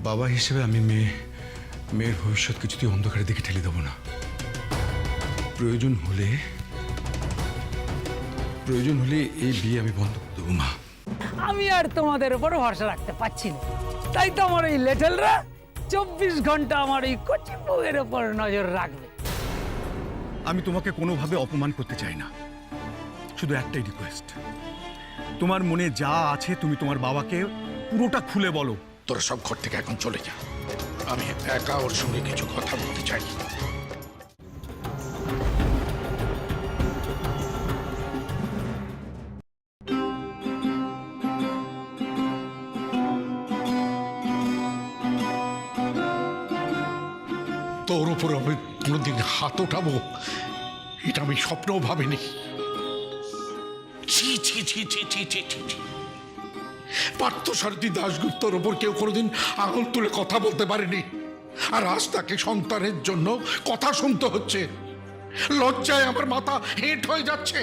বাবা হিসেবে আমি মেয়ের ভবিষ্যৎ কিছুতেই অন্ধকারের দিকে ঠেলে দেবো না। প্রয়োজন হলে এই বিয়ে আমি বন্ধ করে দেবো মা। আমি আর তোমাদের উপর ভরসা রাখতে পারছি না, তাই তো আমার এই লেটেলরা 24 ঘন্টা আমার এই কচি বউয়ের উপর নজর রাখবে। আমি তোমাকে কোনোভাবে অপমান করতে চাই না, শুধু একটাই রিকোয়েস্ট, তোমার মনে যা আছে তুমি তোমার বাবাকে পুরোটা খুলে বলো। তোরা সব ঘর থেকে এখন চলে যা, আমি একা ওর সঙ্গে কিছু কথা বলতে চাই। তোর উপর আমি কোনোদিন হাত ওঠাবো এটা আমি স্বপ্নও ভাবিনি। ছি ছি ছি ছি ছি ছি ছি ছি। পার্থসারথী দাশগুপ্তর ওপর কেউ কোনোদিন আঙুল তুলে কথা বলতে পারেনি, আর আজ তাকে সন্তানের জন্য কথা শুনতে হচ্ছে। লজ্জায় আমার মাথা হেঁট হয়ে যাচ্ছে।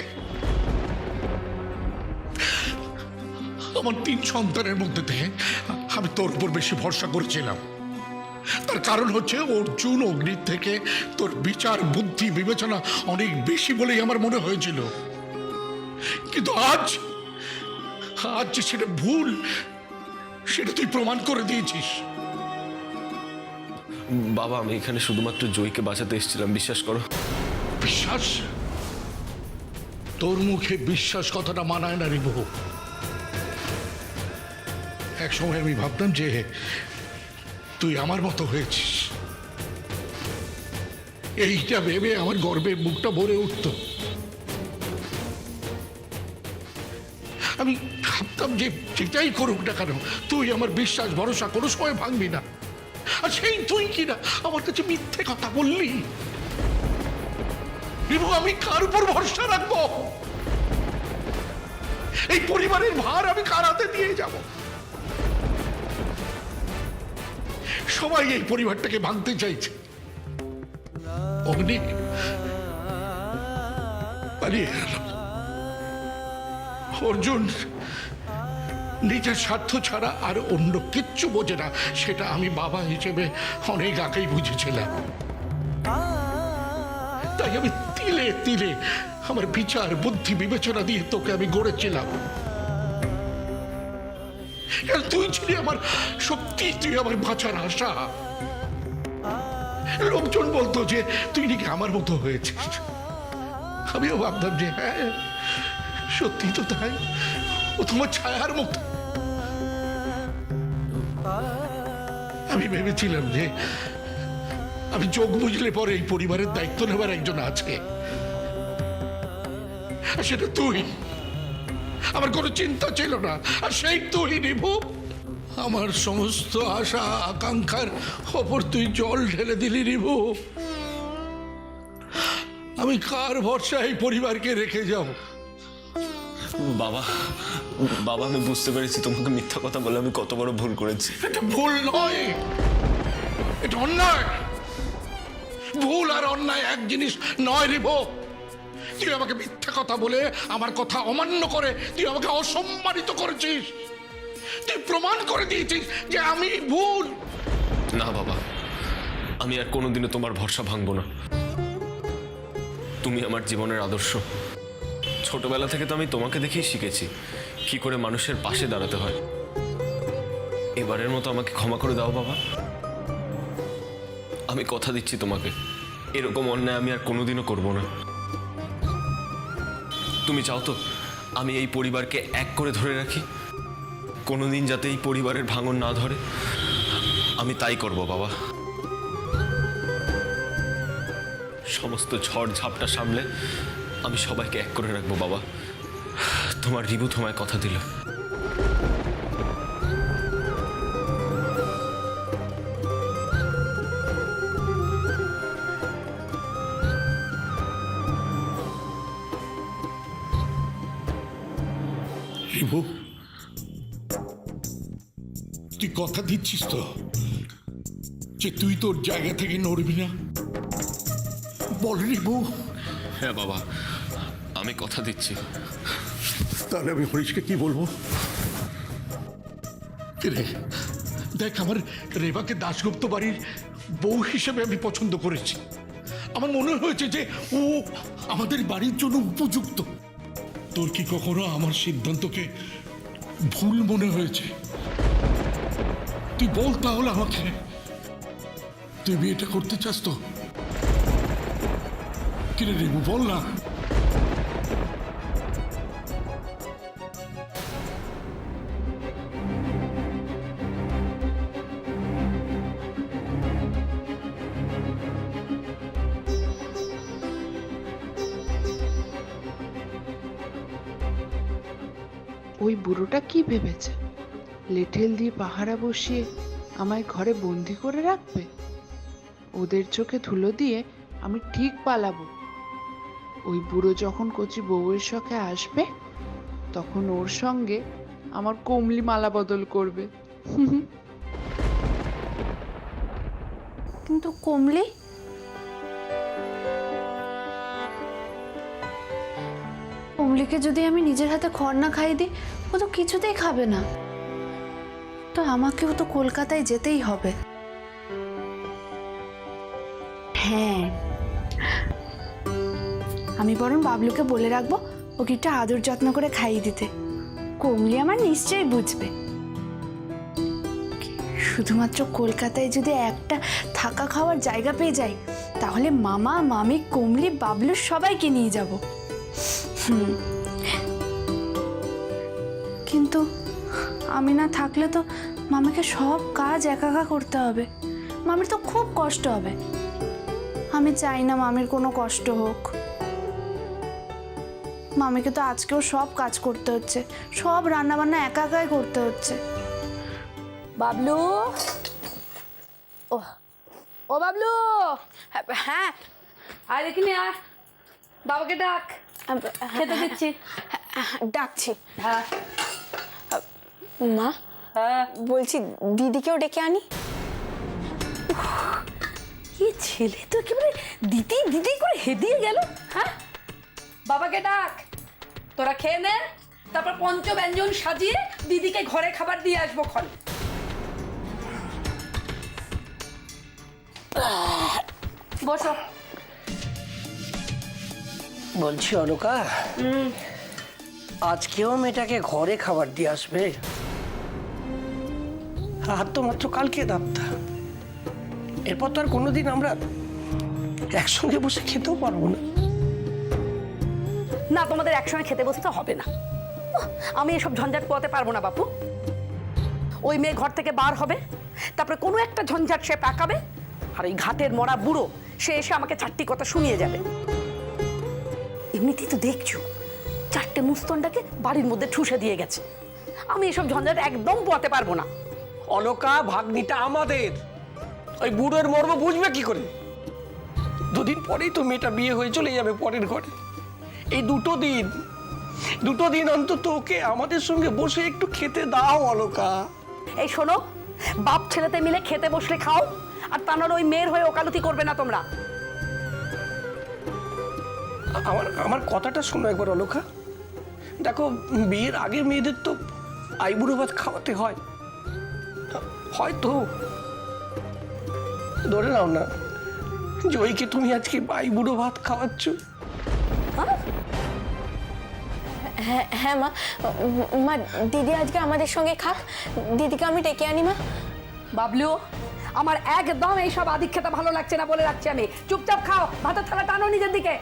আমার 3 সন্তানের মধ্যে থেকে আমি তোর উপর বেশি ভরসা করেছিলাম। তার কারণ হচ্ছে অর্জুন অগ্নির থেকে তোর বিচার বুদ্ধি বিবেচনা অনেক বেশি বলেই আমার মনে হয়েছিল। কিন্তু আজ যে সেটা ভুল, সেটা তুই প্রমাণ করে দিয়েছিস। বাবা, আমি এখানে শুধুমাত্র জয়কে বাঁচাতে এসেছিলাম, বিশ্বাস করো। বিশ্বাস? তোর মুখে বিশ্বাস কথাটা মানায় না রে বহু। এক সময় আমি ভাবতাম যে তুই আমার মতো হয়েছিস, এইটা ভেবে আমার গর্বে বুকটা ভরে উঠত। আমি ভাবতাম যে যেটাই করুক না কেন তুই আমার বিশ্বাস ভরসা কোনো সময় ভাঙবি না। আর সেই তুই কিনা আমার কাছে মিথ্যে কথা বললি। আমি কার উপর ভরসা রাখবো? এই পরিবারের ভার আমি কার হাতে দিয়ে যাব? সবাই এই পরিবারটাকে ভাঙতে চাইছে। অগ্নি পালিয়ে গেল। অর্জুন নিজের স্বার্থ ছাড়া আর অন্য কিচ্ছু বোঝে না, সেটা আমি বাবা হিসেবে অনেক আগেই বুঝেছিলাম। তাই আমি তিলে তিলে আমার বিচার বুদ্ধি বিবেচনা দিয়ে তোকে আমি গড়েছিলাম। তুই ছিলি আমার সত্যি, তুই আমার বাঁচার আশা। লোকজন বলতো যে তুই নাকি আমার মতো হয়েছিস। আমিও ভাবতাম যে হ্যাঁ, সত্যি তো তাই, ও তোমার ছায়ার মতো। আমি ভেবেছিলাম যে আমি চোখ বুঝলে পরে এই পরিবারের দায়িত্ব নেবার একজন আছে, আর সেটা তুই। আমার কোনো চিন্তা ছিল না, আর সেই তুই নিভু। আমার সমস্ত আশা আকাঙ্ক্ষার ওপর তুই জল ঢেলে দিলি নিভু। আমি কার ভরসায় এই পরিবারকে রেখে যাব? বাবা, আমি বুঝতে পেরেছি তোমাকে মিথ্যা কথা বলে আমি কত বড় ভুল করেছি। এটা ভুল নয়, এটা অন্যায়। ভুল আর অন্যায় এক জিনিস নয় রিভো। তুই আমাকে মিথ্যা কথা বলে, আমার কথা অমান্য করে তুই আমাকে অসম্মানিত করেছিস। তুই প্রমাণ করে দিয়েছিস যে আমি ভুল। না বাবা, আমি আর কোনোদিনও তোমার ভরসা ভাঙবো না। তুমি আমার জীবনের আদর্শ। ছোটবেলা থেকে তো আমি তোমাকে দেখেই শিখেছি কি করে মানুষের পাশে দাঁড়াতে হয়। এবারের মতো আমাকে ক্ষমা করে দাও বাবা। আমি কথা দিচ্ছি তোমাকে, এরকম অন্যায় আমি আর কোনোদিনও করব না। তুমি চাও তো আমি এই পরিবারকে এক করে ধরে রাখি, কোনোদিন যাতে এই পরিবারের ভাঙন না ধরে? আমি তাই করব বাবা। সমস্ত ঝড় ঝাপটা সামলে আমি সবাইকে এক করে রাখবো বাবা। তোমার রিবু তোমায় কথা দিল। রিভু, তুই কথা দিচ্ছিস তো যে তুই তোর জায়গা থেকে নড়বি না? বল রিভু। হ্যাঁ বাবা, আমি কথা দিচ্ছি। তাহলে আমি হরিশকে কি বলবো? রে দেখ, আমার রেবাকে দাশগুপ্ত বাড়ির বউ হিসেবে আমি পছন্দ করেছি। আমার মনে হয়েছে যে ও আমাদের বাড়ির জন্য উপযুক্ত। তোর কি কখনো আমার সিদ্ধান্তকে ভুল মনে হয়েছে? তুই বল তাহলে আমাকে, তুই বিয়েটা করতে চাস তো? কিরে রেবু, বল না। ওই বুড়োটা কি ভেবেছে? লেঠেল দিয়ে পাহারা বসিয়ে আমায় ঘরে বন্দি করে রাখবে? ওদের চোখে ধুলো দিয়ে আমি ঠিক পালাবো। ওই বুড়ো যখন কচি বউয়ের শখে আসবে, তখন ওর সঙ্গে আমার কমলি মালা বদল করবে। কিন্তু কমলি, কমলিকে যদি আমি নিজের হাতে খড় না খাইয়ে দিই, ও তো কিছুতেই খাবে না। তো আমাকেও তো কলকাতায় যেতেই হবে। হ্যাঁ, আমি বরং বাবলুকে বলে রাখবো ওকে একটু আদর যত্ন করে খাইয়ে দিতে। কমলি আমার নিশ্চয়ই বুঝবে। শুধুমাত্র কলকাতায় যদি একটা থাকা খাওয়ার জায়গা পেয়ে যাই, তাহলে মামা, মামি, কমলি, বাবলু সবাইকে নিয়ে যাব। কিন্তু আমি না থাকলে তো মামিকে সব কাজ একা একা করতে হবে। মামির তো খুব কষ্ট হবে। আমি চাই না মামির কোনো কষ্ট হোক। মামিকে তো আজকেও সব কাজ করতে হচ্ছে, সব রান্না বান্না একা একাই করতে হচ্ছে। বাবলু, ও ও বাবলু, হ্যাঁ, আর এখানে আয়, বাবাকে ডাক, খেতে দিচ্ছি। ডাকছি। হ্যাঁ মা, হ্যাঁ, বলছি দিদিকেও ডেকে আনি। কি ছেলে তো একেবারে দিদি দিদি করে হেদিয়ে গেল। হ্যাঁ, বাবাকে ডাক, তোরা খেয়ে নে, তারপর পঞ্চব্যঞ্জন সাজিয়ে দিদিকে ঘরে খাবার দিয়ে আসবো ক্ষণ। বসো। বলছি অলকা, আজকেও মেয়েটাকে ঘরে খাবার দিয়ে আসবে? আর তো মাত্র কালকে দাবতা। এরপর তো আর কোনোদিন আমরা একসঙ্গে বসে খেতেও পারবো না। না, তোমাদের একসঙ্গে খেতে বসতে হবে না। আমি এসব ঝঞ্ঝাট পোয়াতে পারবো না বাপু। ওই মেয়ে ঘর থেকে বার হবে, তারপরে কোনো একটা ঝঞ্ঝাট সে পাকাবে, আর ওই ঘাটের মরা বুড়ো সে এসে আমাকে চারটি কথা শুনিয়ে যাবে। এমনিতেই তো দেখছো চারটে মুস্তনটাকে বাড়ির মধ্যে ঠুসে দিয়ে গেছে। আমি এসব ঝঞ্ঝাট একদম পোয়াতে পারবো না। অলকা, ভাগ্নিটা আমাদের। ওই বুড়োর মর্ম বুঝবে কি করে? দুদিন পরেই তো মেয়েটা বিয়ে হয়ে চলে যাবে পরের ঘরে। এই দুটো দিন অন্তত ওকে আমাদের সঙ্গে বসে একটু খেতে দাও অলকা। এই শোনো, বাপ ছেলেতে মিলে খেতে বসলে খাও, আর তা নাহলে ওই মেয়ের হয়ে ওকালতি করবে না তোমরা। আমার কথাটা শোনো একবার অলকা। দেখো, বিয়ের আগে মেয়েদের তো আইবুড়ো ভাত খাওয়াতে হয়। হয়তো ধরে নাও না জয়কে তুমি আজকে আইবুড়ো ভাত খাওয়াচ্ছ। হ্যাঁ হ্যাঁ মা, মা দিদি আজকে আমাদের সঙ্গে খাক। দিদিকে আমি ডেকে আনি মা। বাবলু, আমার একদম এইসব আদিক্ষেতা ভালো লাগছে না বলে রাখছি আমি। চুপচাপ খাও, ভাতের থালা টানো নিজের দিকে।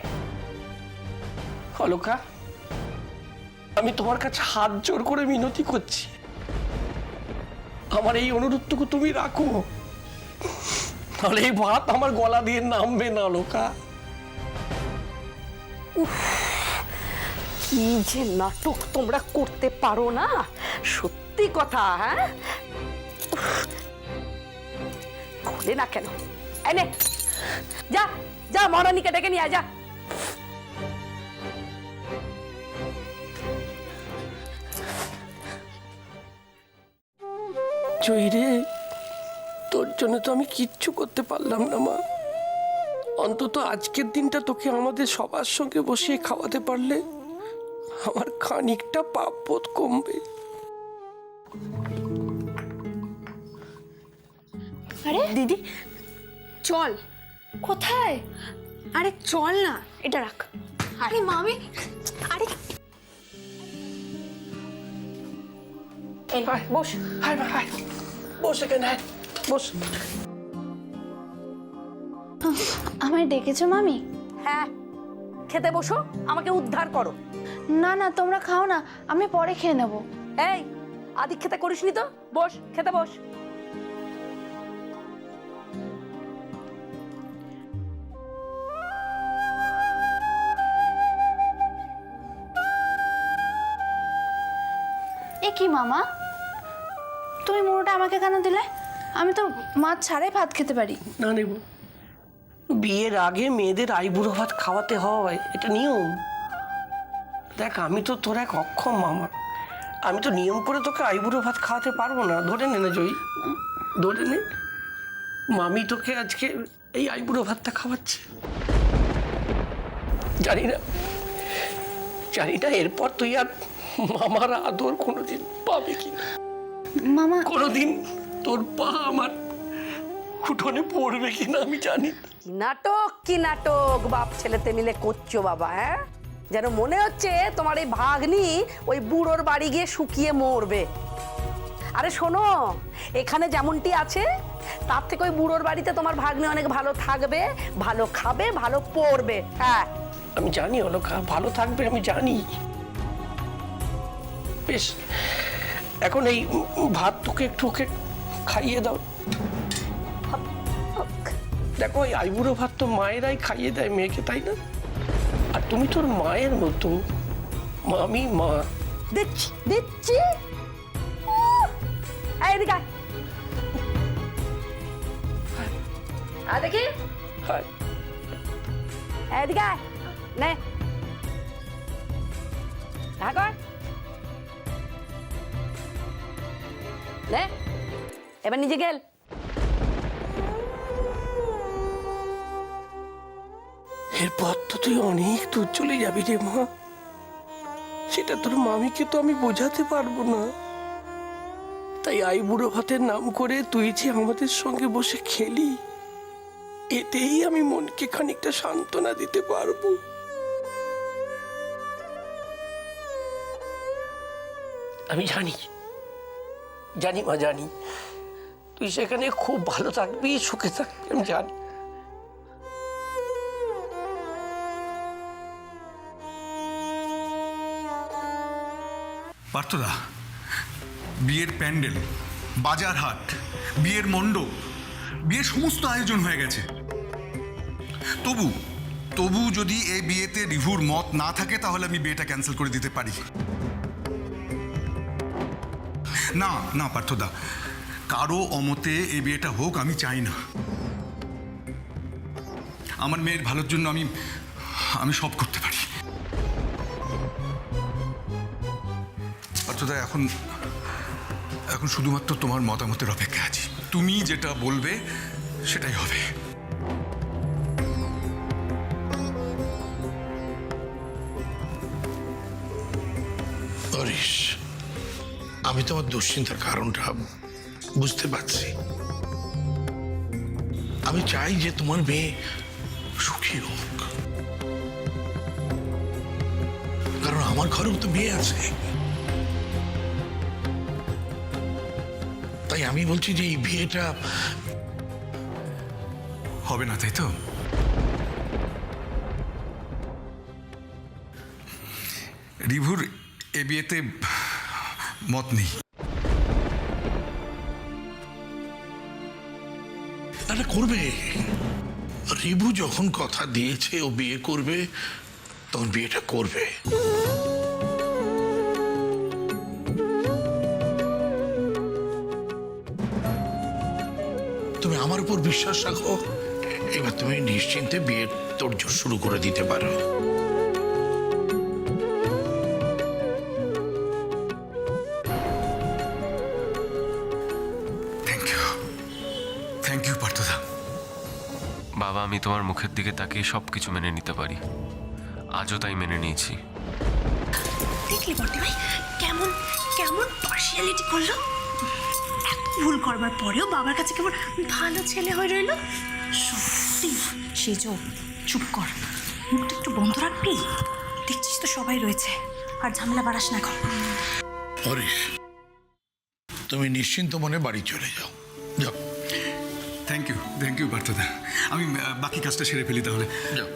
অলকা, আমি তোমার কাছে হাত জোর করে মিনতি করছি, আমার এই অনুরোধটুকু তুমি রাখো, তাহলে এই ভাত আমার গলা দিয়ে নামবে না অলকা। কি যে নাটক তোমরা করতে পারো না, সত্যি কথা। হ্যাঁ, খোলে না কেন? এনে যা যা, মহারানীকে ডেকে নিয়ে আয়, যা। জয়রে, তোর জন্য তো আমি কিচ্ছু করতে পারলাম না মা। অন্তত আজকের দিনটা তোকে আমাদের সবার সঙ্গে বসিয়ে খাওয়াতে পারলে আমার খানিকটা পাপ বোধ কমবে। আরে দিদি চল। কোথায়? আরে চল না, এটা রাখ। আরে মামি, আরে হায়, বস। হায় মা, হায়। বস এখানে, হায়, বস। আমায় ডেকেছো মামি? হ্যাঁ, খেতে বসো, আমাকে উদ্ধার করো। না না, তোমরা খাও না, আমি পরে খেয়ে নেবো। এই আদি খেতে করিসনি তো, বস খেতে বস। এ কি মামা, তুমি মুড়োটা আমাকে কেন দিলে? আমি তো মাছ ছাড়াই ভাত খেতে পারি। না নেব, বিয়ের আগে মেয়েদের আইবুড়ো ভাত খাওয়াতে হয়, এটা নিয়ম। দেখ, আমি তো তোর এক অক্ষম মামা, আমি তো নিয়ম করে তোকে আইবুড়ো ভাত খাওয়াতে পারবো না। ধরে নে না জয়ী, ধরে নে, মামি তোকে আজকে এই আইবুড়ো ভাতটা খাওয়াচ্ছে। জানি না, জানি না এরপর তুই আর মামার আদর কোনোদিন পাবে কিনা। মামা, কোনোদিন তোর পা আমার উঠোনে পড়বে কিনা আমি জানি না। কি নাটক বাপ ছেলেতে মিলে করছো বাবা, হ্যাঁ? যেন মনে হচ্ছে তোমার এই ভাগ্নি ওই বুড়োর বাড়ি গিয়ে শুকিয়ে মরবে। আরে শোনো, এখানে যেমনটি আছে তার থেকে ওই বুড়োর বাড়িতে তোমার ভাগ্নি অনেক ভালো থাকবে, ভালো খাবে, ভালো পড়বে। হ্যাঁ, আমি জানি অলকা ভালো থাকবে, আমি জানি। বেশ, এখন এই ভাত তোকে একটু ওকে খাইয়ে দাও। দেখো, এই আইবুড়ো ভাত তো মায়েরাই খাইয়ে দেয় মেয়েকে, তাই না? আর তুমি তোর মায়ের মতো, মামি মা। দিচ্ছি দিচ্ছি। এই এদিকে আয়। আয় দেখি, হায়, এদিকে আয়। নে কর, নে এবার নিজে গেল। এরপর তো তুই অনেক দূর চলে যাবি রে মা, সেটা তোর মামিকে তো আমি বোঝাতে পারবো না। তাই আইবুড়ো ভাতের নাম করে তুই যে আমাদের সঙ্গে বসে খেলি, এতেই আমি মনকে খানিকটা সান্ত্বনা দিতে পারবো। আমি জানি, জানি মা, জানি তুই সেখানে খুব ভালো থাকবি, সুখে থাকবি, আমি জানি। পার্থদা, বিয়ের প্যান্ডেল, বাজার হাট, বিয়ের মণ্ডপ, বিয়ের সমস্ত আয়োজন হয়ে গেছে। তবু যদি এই বিয়েতে রিভুর মত না থাকে তাহলে আমি বিয়েটা ক্যান্সেল করে দিতে পারি। না না পার্থদা, কারো অমতে এই বিয়েটা হোক আমি চাই না। আমার মেয়ের ভালোর জন্য আমি সব করতে পারি। পার্থদা, এখন শুধুমাত্র তোমার মতামতের অপেক্ষা আছি। তুমি যেটা বলবে সেটাই হবে। হরিশ, আমি তোমার দুশ্চিন্তার কারণটা বুঝতে পারছি। আমি চাই যে তোমার মেয়ে সুখী হোক, কারণ আমার ঘরেও তো মেয়ে আছে। তাই আমি বলছি যে এই বিয়েটা হবে না, তাই তো? রিভুর এ বিয়েতে মত নেই। আরে করবে, রিভু যখন কথা দিয়েছে ও বিয়ে করবে, তখন বিয়েটা করবে। তুমি আমার উপর বিশ্বাস রাখো, এবার তুমি নিশ্চিন্তে বিয়ের তোড়জোড় শুরু করে দিতে পারো। থ্যাংক ইউ পার্থদা। বাবা, আমি তোমার মুখের দিকে তাকিয়ে সব কিছু মেনে নিতে পারি, আজও তাই মেনে নিয়েছি। দেখলি বর্দি ভাই কেমন কেমন পার্সিয়ালিটি করলো? ভুল করবার পরেও বাবার কাছে কেমন ভালো ছেলে হয়ে রইল। সত্যি সেজ, চুপ কর, মুখটা একটু বন্ধ রাখবি। দেখছিস তো সবাই রয়েছে, আর ঝামেলা বাড়াস না এখন। হরিশ, তুমি নিশ্চিন্ত মনে বাড়ি চলে যাও। যাও থ্যাংক ইউ পার্থদা। আমি বাকি কাজটা সেরে ফেলি তাহলে। যাও।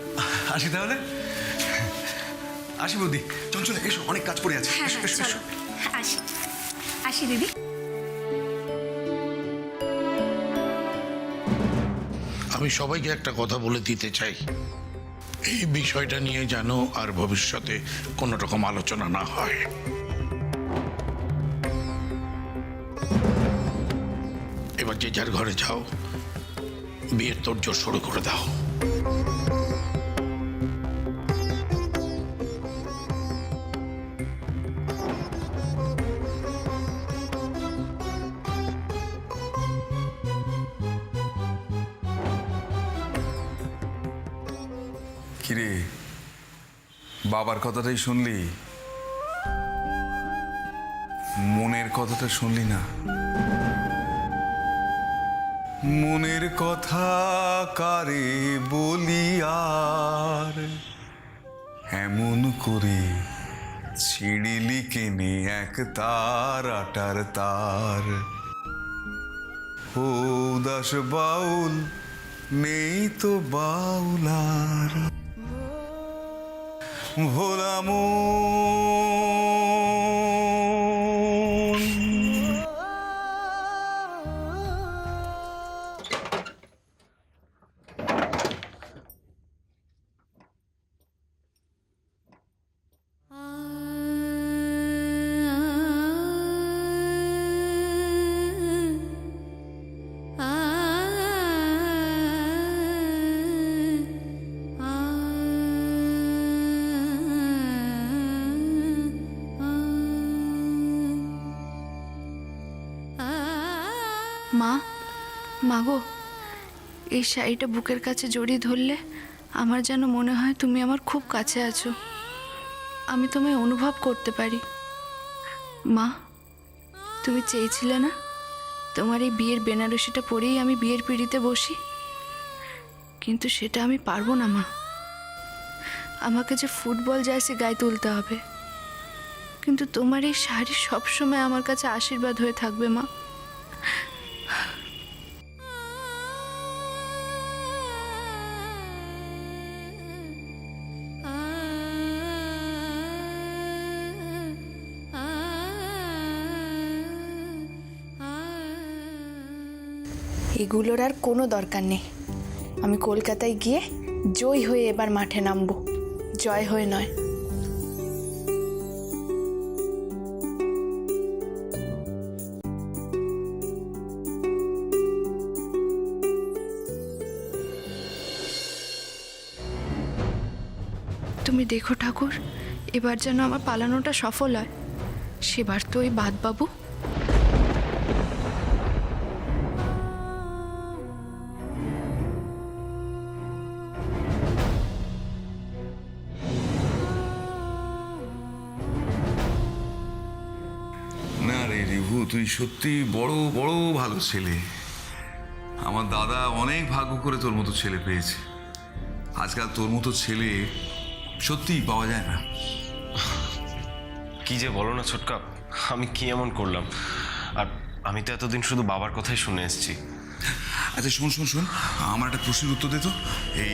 আসি তাহলে। আসি বৌদি, চঞ্চল এসো, অনেক কাজ পড়ে আছে। হ্যাঁ এসো, হ্যাঁ এসো, চলো, এসো। আসি আসি দিদি। আমি সবাইকে একটা কথা বলে দিতে চাই, এই বিষয়টা নিয়ে যেন আর ভবিষ্যতে কোনো রকম আলোচনা না হয়। এবার যে যার ঘরে যাও, বিয়ের তোড়জোড় শুরু করে দাও। কিরে, বাবার কথাটাই শুনলি? মনের কথাটা শুনলি না? মনের কথা কারে বলি আর, এমন করে ছিঁড়িলি কেনে এক তার আটার তার। ও দাস বাউল, নেই তো বাউলার ভোলা মন। মা গো, এই শাড়িটা বুকের কাছে জড়িয়ে ধরলে আমার যেন মনে হয় তুমি আমার খুব কাছে আছো। আমি তোমায় অনুভব করতে পারি। মা, তুমি চেয়েছিলে না তোমার এই বিয়ের বেনারসিটা পরেই আমি বিয়ের পিঁড়িতে বসি? কিন্তু সেটা আমি পারবো না মা। আমাকে যে ফুটবল জার্সি গায়ে তুলতে হবে, কিন্তু তোমার এই শাড়ি সবসময় আমার কাছে আশীর্বাদ হয়ে থাকবে মা। এগুলোর আর কোনো দরকার নেই। আমি কলকাতায় গিয়ে জয় হয়ে এবার মাঠে নামবো, জয় হয়ে নয়। তুমি দেখো ঠাকুর, এবার যেন আমার পালানোটা সফল হয়। সেবার তো ওই বাদবাবু। না রে রিভু, তুই সত্যি বড় বড় ভালো ছেলে। আমার দাদা অনেক ভাগ্য করে তোর মতো ছেলে পেয়েছে। আজকাল তোর মতো ছেলে সত্যিই পাওয়া যায় না। কি যে বলো না ছোটকা, আমি কি এমন করলাম? আর আমি তো এতদিন শুধু বাবার কথাই শুনে এসেছি। আচ্ছা শোন শোন শোন, আমার একটা প্রশ্নের উত্তর দে তো। এই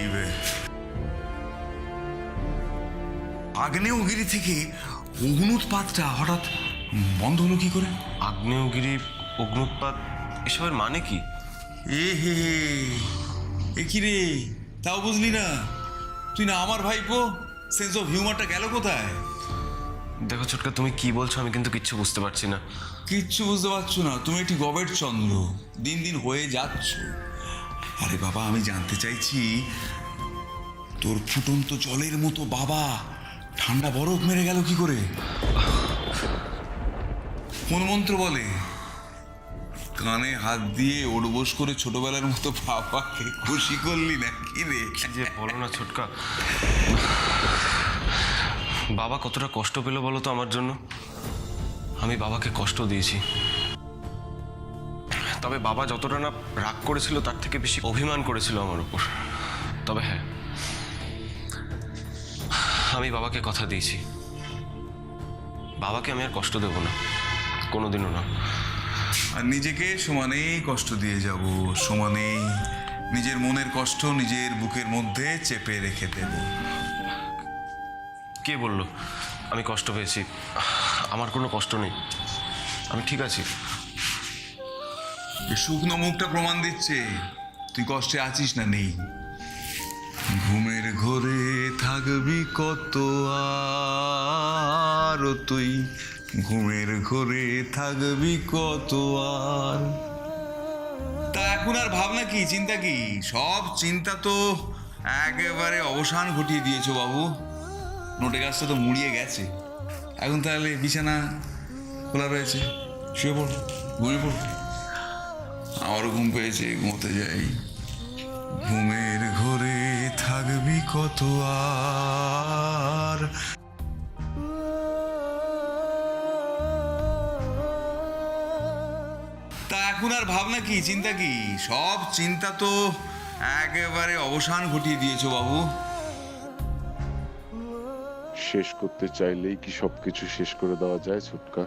আগ্নেয়গিরি থেকে অগ্নুৎপাতটা হঠাৎ বন্ধ হলো কি করে? আগ্নেয়গিরি, অগ্নুৎপাত, এসবের মানে কি? এ হে, এ কি রে, তাও বুঝলি না? তুই না আমার ভাইপো, সেন্স অফ হিউমারটা গেল কোথায়? দেখো ছোটকা, তুমি কি বলছো আমি কিন্তু কিচ্ছু বুঝতে পারছি না। কিচ্ছু বুঝতে পারছো না? তুমি একটি গবেট চন্দ্র, দিন দিন হয়ে যাচ্ছ। আরে বাবা, আমি জানতে চাইছি, তোর ফুটন্ত জলের মতো বাবা ঠান্ডা বরফ মেরে গেল কি করে? কোন মন্ত্র বলে? কানে হাত দিয়ে ওড়বোস করে ছোটবেলার মতো বাবাকে খুশি করলি না কি রে? কি যে বলো না ছোটকা, বাবা কতটা কষ্ট পেল বলো তো আমার জন্য। আমি বাবাকে কষ্ট দিয়েছি। তবে বাবা যতটা না রাগ করেছিল তার থেকে বেশি অভিমান করেছিল আমার উপর। তবে হ্যাঁ, আমি বাবাকে কথা দিয়েছি, বাবাকে আমি আর কষ্ট দেব না, কোনোদিনও না। আর নিজেকে সমানেই কষ্ট দিয়ে যাব, সমানেই নিজের মনের কষ্ট নিজের বুকের মধ্যে চেপে রেখে দেব। কে বললো আমি কষ্ট পেয়েছি? আমার কোনো কষ্ট নেই, আমি ঠিক আছি। এই শুকনো মুখটা প্রমাণ দিচ্ছে তুই কষ্টে আছিস না নেই। ঘুমের ঘোরে থাকবি কত আর, তুই ঘুমের ঘোরে থাকবি কত আর। তা এখন আর ভাবনা কি, চিন্তা কি? সব চিন্তা তো একেবারে অবসান ঘটিয়ে দিয়েছো বাবু। নোটে গাছটা তো মুড়িয়ে গেছে, এখন তাহলে বিছানা খোলা রয়েছে, শুয়ে পড়, ঘুমিয়ে পড়। আমারও ঘুম পেয়েছে, ঘুমোতে যাই। ঘুমের ঘোরে থাকবি কত আর। তা এখন আর ভাবনা কি, চিন্তা কি? সব চিন্তা তো একেবারে অবসান ঘটিয়ে দিয়েছো বাবু। শেষ করতে চাইলেই কি সবকিছু শেষ করে দেওয়া যায় ছোটকা?